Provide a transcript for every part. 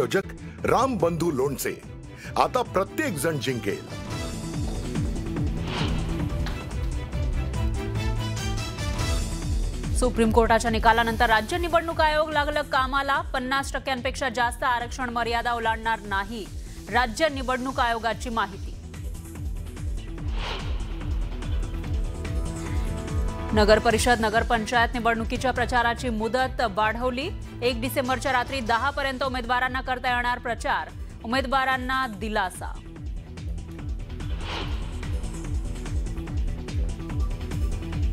आयोजक राम बंधू लोणचे। आता प्रत्येक जण जिंकेल। सुप्रीम कोर्टाच्या निकालानंतर राज्य निवडणूक आयोग लागलं कामाला। 50% जास्त आरक्षण मर्यादा ओलांडणार नाही, राज्य निवडणूक आयोगाची माहिती। नगर परिषद नगर पंचायत निवडणुकीच्या प्रचाराची मुदत वाढवली। 1 डिसेंबरच्या रात्री 10 पर्यंत उमेदवारांना करता येणार प्रचार, उमेदवारांना दिलासा।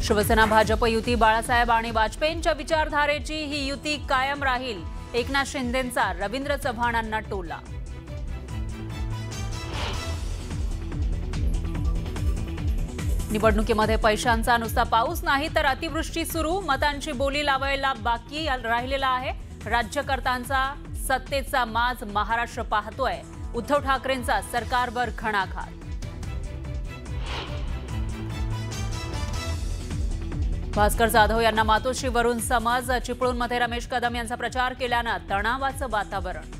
शिवसेना भाजप युती बाळासाहेब आणि वाजपेयींच्या विचारधारेची ही युती कायम राहील, एकनाथ शिंदेंचा रवींद्र चव्हाणांना टोला। निवडणुकीमध्ये पैशांचा नुसता पाऊस नाही तर अतिवृष्टी सुरू, मतांची बोली लावायला बाकी राहिलेला आहे। राज्यकर्त्यांचा सत्तेचा माज महाराष्ट्र पाहतोय, उद्धव ठाकरेंचा सरकारवर घणाघात। भास्कर जाधव यांना मातोश्रीवरून समज, चिपळूणमध्ये रमेश कदम यांचा प्रचार केल्यानं तणावाचं वातावरण।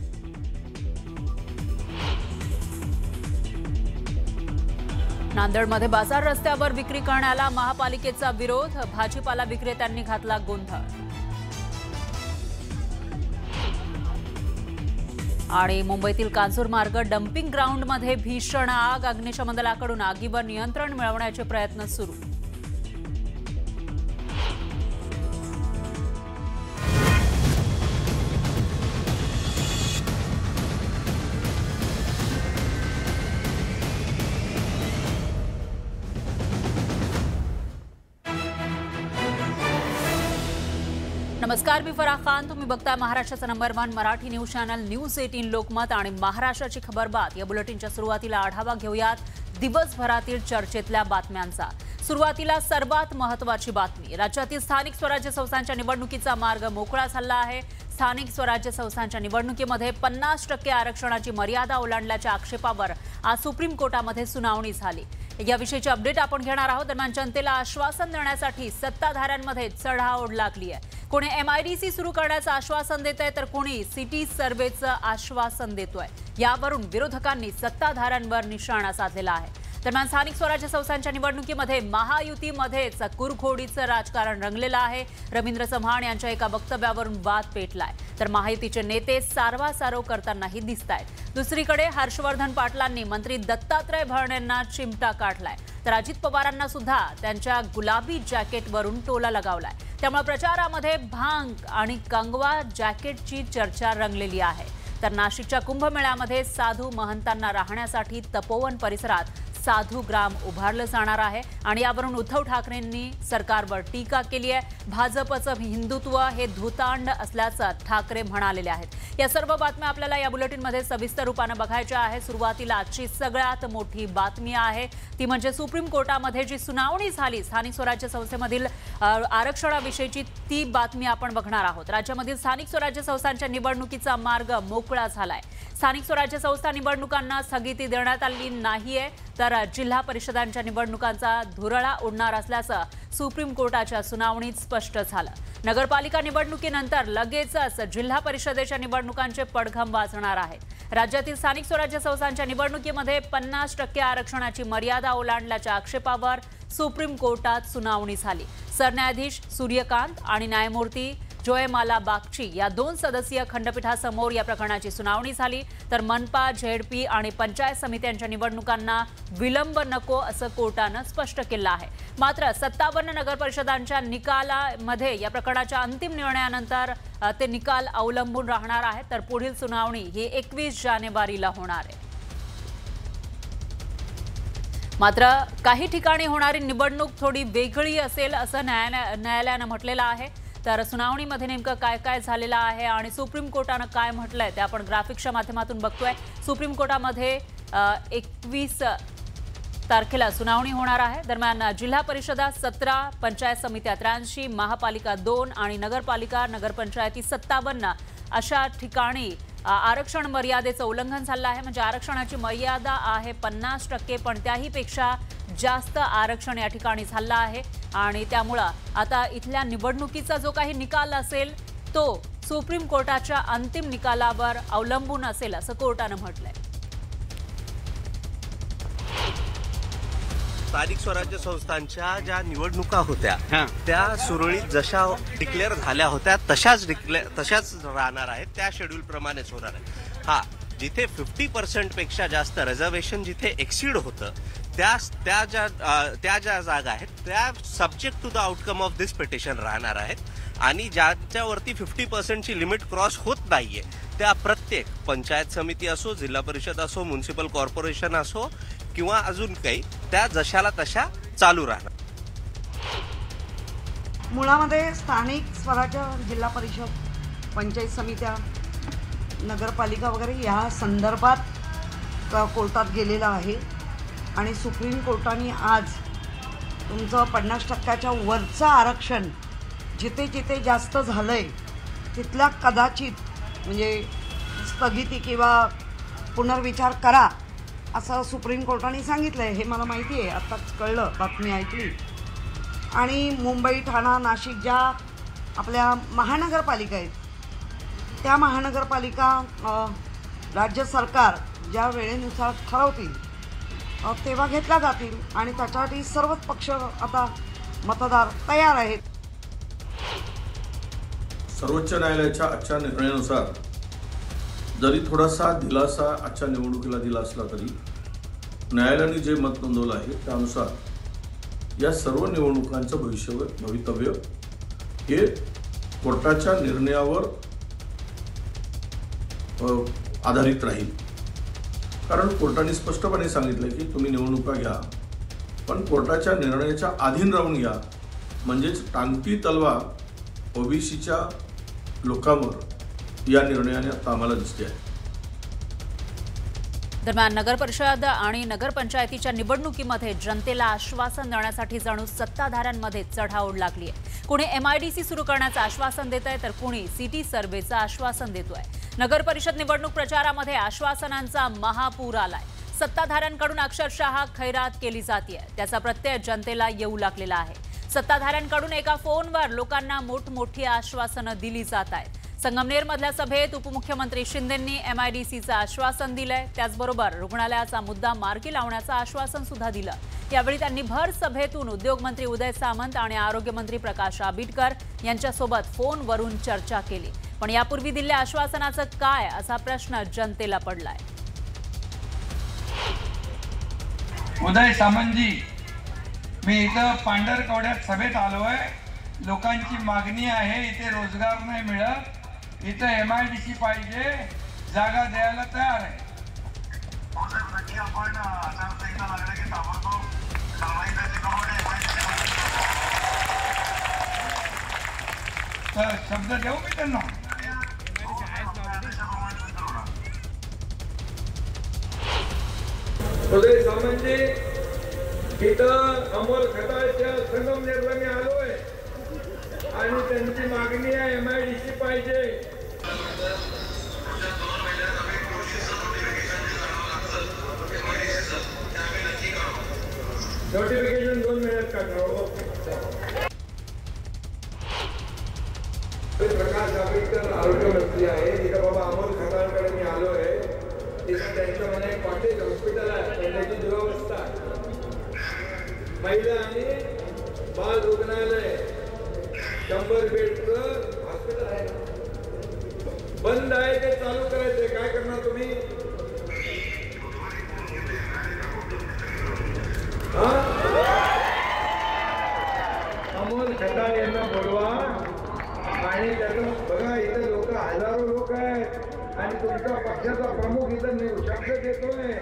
नांदेडमध्ये बाजार रस्त्यावर विक्री करण्याला महापालिकेचा विरोध, भाजीपाला विक्रेत्यांनी घातला गोंधळ। आणि मुंबईतील कांजूर मार्ग डम्पिंग ग्राउंडमध्ये भीषण आग, अग्निशमन दलाकडून आगीवर नियंत्रण मिळवण्याचे प्रयत्न सुरू। नमस्कार, मी फराह खान, तुम्ही बघताय महाराष्ट्राचा number 1 Marathi news channel news 18 Lokmat. आणि महाराष्ट्राची खबरबात या बुलेटिनच्या सुरुवातीला आढावा घेऊयात दिवसभरातील चर्चेतल्या बातम्यांचा। सुरुवातीला सर्वात महत्त्वाची बातमी, राज्यातील स्थानिक स्वराज्य संस्थांच्या निवडणुकीचा मार्ग मोकळा झाला आहे। स्थानिक स्वराज्य संस्थांच्या निवडणुकीमध्ये 50% आरक्षणाची मर्यादा ओलांडल्याच्या आक्षेपावर आज सुप्रीम कोर्टामध्ये सुनावणी झाली। याविषयीची अपडेट आपण घेणार आहोत। दरम्यान जनतेला आश्वासन देण्यासाठी सत्ताधाऱ्यांमध्ये चढाओढ लागली आहे। कोणी MIDC सुरू करण्याचं आश्वासन देत आहे तर कोणी सिटी सर्व्हेचं आश्वासन देतोय। यावरून विरोधकांनी सत्ताधाऱ्यांवर निशाणा साधलेला आहे। दरम्यान स्थानिक स्वराज्य संस्थांच्या निवडणुकीमध्ये महायुतीमध्येच कुरघोडीचं राजकारण रंगलेलं आहे। रवींद्र चव्हाण यांच्या एका वक्तव्यावरून वाद पेटलाय, तर महायुतीचे नेते सारवासारव करतानाही दिसतायत। दुसरीकडे हर्षवर्धन पाटलांनी मंत्री दत्तात्रय भरणेंना चिमटा काढलाय, तर अजित पवारांना सुद्धा त्यांच्या गुलाबी जॅकेटवरून टोला लगावलाय। त्यामुळे प्रचारामध्ये भांग आणि कंगवा जॅकेटची चर्चा रंगलेली आहे। तर नाशिकच्या कुंभमेळ्यामध्ये साधू महंतांना राहण्यासाठी तपोवन परिसरात साधू ग्राम उभारलं जाणार आहे। आणि यावरून उद्धव ठाकरेंनी सरकारवर टीका केली आहे। भाजपचं हिंदुत्व हे धुतांड असल्याचं ठाकरे म्हणालेले आहेत। या सर्व बातम्या आपल्याला या बुलेटिनमध्ये सविस्तर रूपाने बघायच्या आहे। सुरुवातीला आजची सगळ्यात मोठी बातमी आहे ती म्हणजे सुप्रीम कोर्टामध्ये जी सुनावणी झाली स्थानिक स्वराज्य संस्थेमधील आरक्षणाविषयीची, ती बातमी आपण बघणार आहोत। राज्यामधील स्थानिक स्वराज्य संस्थांच्या निवडणुकीचा मार्ग मोकळा झालाय। स्थानिक स्वराज्य संस्था निवडणुकांना स्थगिती देण्यात आली नाहीये, तर जिल्हा परिषदांच्या निवडणुकांचा धुरळा उडणार असल्याचं सुप्रीम कोर्टाच्या सुनावणीत स्पष्ट झालं। नगरपालिका निवडणुकीनंतर लगेचच जिल्हा परिषदेच्या निवडणुकांचे पडघम वाजणार आहेत। राज्यातील स्थानिक स्वराज्य संस्थांच्या निवडणुकीमध्ये 50% आरक्षणाची मर्यादा ओलांडल्याच्या आक्षेपावर सुप्रीम कोर्टात सुनावणी झाली। सरन्यायाधीश सूर्यकांत आणि न्यायमूर्ती जोयमाला बागची या 2 सदस्यीय खंडपीठासमोर या प्रकरणाची सुनावणी झाली। तर मनपा, झेडपी आणि पंचायत समित्यांच्या निवडणुकांना विलंब नको असं कोर्टानं स्पष्ट केलं आहे। मात्र 57 नगर परिषदांच्या निकालामध्ये या प्रकरणाच्या अंतिम निर्णयानंतर ते निकाल अवलंबून राहणार आहेत। तर पुढील सुनावणी ही 21 जानेवारीला होणार आहे। मात्र काही ठिकाणी होणारी निवडणूक थोडी वेगळी असेल असं न्यायालयानं म्हटलेलं आहे। तर सुनावणीमध्ये नेमकं काय काय झालेलं आहे आणि सुप्रीम कोर्टानं काय म्हटलंय ते आपण ग्राफिक्सच्या माध्यमातून बघतोय। सुप्रीम कोर्टामध्ये 21 तारखेला सुनावणी होणार आहे। दरम्यान जिल्हा परिषदा 17, पंचायत समित्या 83, महापालिका 2 आणि नगरपालिका नगरपंचायती 57 अशा ठिकाणी आरक्षण मर्यादेचं उल्लंघन झालं आहे। म्हणजे आरक्षणाची मर्यादा आहे 50%, पण त्याहीपेक्षा जास्त आरक्षण या ठिकाणी झालं आहे। आणि त्यामुळे आता इथल्या निवडणुकीचा जो काही निकाल असेल तो सुप्रीम कोर्टाच्या अंतिम निकालावर अवलंबून असेल असं कोर्टानं म्हटलंय। स्थानिक स्वराज्य संस्थांच्या ज्या निवडणुका होत्या त्या सुरळीत जशा डिक्लेअर झाल्या होत्या तशाच राहणार आहेत, त्या शेड्यूल प्रमाणेच होणार आहे। हा, जिथे 50% पेक्षा जास्त रिझर्वेशन जिथे एक्सीड होतं त्या ज्या जागा आहेत त्या subject to the outcome of this petition राहणार आहेत आणि ज्याच्यावरती 50% ची लिमिट क्रॉस होत नाहीये त्या प्रत्येक पंचायत समिती असो, जिल्हा परिषद असो, म्युनिसिपल कॉर्पोरेशन असो किंवा अजून काही, त्या जशाला तशा चालू राहणार। मुळामध्ये स्थानिक स्वराज्य, जिल्हा परिषद, पंचायत समित्या, नगरपालिका वगैरे या संदर्भात कोर्टात गेलेला आहे आणि सुप्रीम कोर्टाने आज तुमचं 50%च्या वरचं आरक्षण जिथे जिथे जास्त झालंय तिथल्या कदाचित म्हणजे स्थगिती किंवा पुनर्विचार करा असं सुप्रीम कोर्टाने सांगितलंय। हे मला माहिती आहे, आत्ताच कळलं, बातमी ऐकली। आणि मुंबई, ठाणा, नाशिक ज्या आपल्या महानगरपालिका आहेत त्या महानगरपालिका राज्य सरकार ज्या वेळेनुसार ठरवतील तेव्हा घेतल्या जातील आणि त्याच्यासाठी सर्वच पक्ष आता मतदार तयार आहेत। सर्वोच्च न्यायालयाच्या आजच्या निर्णयानुसार जरी थोडासा दिलासा आजच्या निवडणुकीला दिला असला तरी न्यायालयाने जे मत नोंदवलं आहे त्यानुसार या सर्व निवडणुकांचं भवितव्य हे कोर्टाच्या निर्णयावर आधारित राहील। कारण कोर्टाने स्पष्टपणे सांगितलं की तुम्ही निवडणुका घ्या पण कोर्टाच्या निर्णयाच्या अधीन राहून घ्या, म्हणजेच टांगती तलवार ओबीसीच्या लोकांवर या निर्णयाने आता आम्हाला दिसते आहे। दरम्यान नगर परिषद आणि नगरपंचायतीच्या निवडणुकीमध्ये जनतेला आश्वासन देण्यासाठी जणू सत्ताधाऱ्यांमध्ये चढाओढ लागली आहे। कुणी MIDC सुरू करण्याचं आश्वासन देत आहे तर कुणी सिटी सर्व्हेचं आश्वासन देतोय। नगर परिषद निवडणूक प्रचारामध्ये आश्वासनांचा महापूर आलाय। सत्ताधाऱ्यांकडून अक्षरशः खैरात केली जाते, त्याचा प्रत्यय जनतेला येऊ लागलेला आहे। सत्ताधाऱ्यांकडून एका फोनवर लोकांना मोठमोठी आश्वासनं दिली जात आहेत। संगमनेरमधल्या सभेत उपमुख्यमंत्री शिंदेंनी MIDCचं आश्वासन दिलंय, त्याचबरोबर रुग्णालयाचा मुद्दा मार्गी लावण्याचं आश्वासन सुद्धा दिलं। यावेळी त्यांनी भर सभेतून उद्योगमंत्री उदय सामंत आणि आरोग्यमंत्री प्रकाश आंबेडकर यांच्यासोबत फोनवरून चर्चा केली। पण यापूर्वी दिलेल्या आश्वासनाचं काय असा प्रश्न जनतेला पडलाय। उदय सामंतजी, मी इथं पांढरकवड्यात सभेत आलोय। लोकांची मागणी आहे, इथे रोजगार नाही मिळत, इथं MIDC पाहिजे, जागा द्यायला तयार आहे। तर शब्द देऊ मी त्यांना। उदय सामंतजी, इथं अमोल खताळच्या संगमनेरला मी आलोय आणि त्यांची मागणी आहे MIDC पाहिजे। नोटिफिकेशन 2 महिन्यात काढणार। प्रकाश आंबेडकर आरोग्यमंत्री आहे, तिथं बाबा अमोल खताळकडे मी आलोय, तिथं त्यांचं म्हणे कॉटेज हॉस्पिटल आहे, त्याची दुरावस्था, महिला आणि बाल रुग्णालय 100 बेडचं हॉस्पिटल आहे, बंद आहे, ते चालू करायचंय, काय करणार तुम्ही? अमोल खताळ यांना बोलवा आणि त्याचं बघा, इथं लोक हजारो लोक आहेत आणि तुमच्या पक्षाचा प्रमुख इथं शब्द देतोय।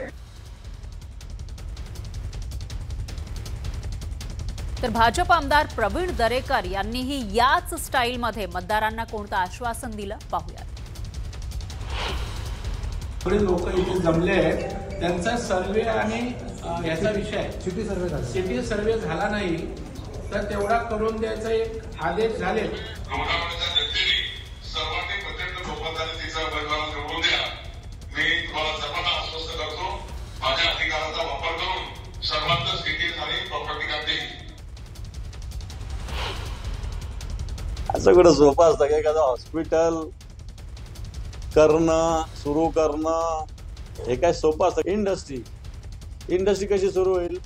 तर भाजप आमदार प्रवीण दरेकर यांनीही याच स्टाईलमध्ये मतदारांना कोणतं आश्वासन दिलं पाहूया। लोक इथे जमले आहेत, त्यांचा सर्वे आणि याचा विषय सिटी सर्वे झाला नाही तर तेवढा करून द्यायचा एक आदेश झाले। सर्वांनी प्रचंड बहुमताने निवडून द्या, मी तुम्हाला सर्वांना आश्वस्त करतो, माझ्या अधिकाराचा वापर करून सर्वांना सिटी झाली प्रॉपर्टी काढली। असं कुठं सोपं असतं का? एखादं हॉस्पिटल करणं, सुरू करणं हे काय सोपं असतं. इंडस्ट्री कशी सुरू होईल?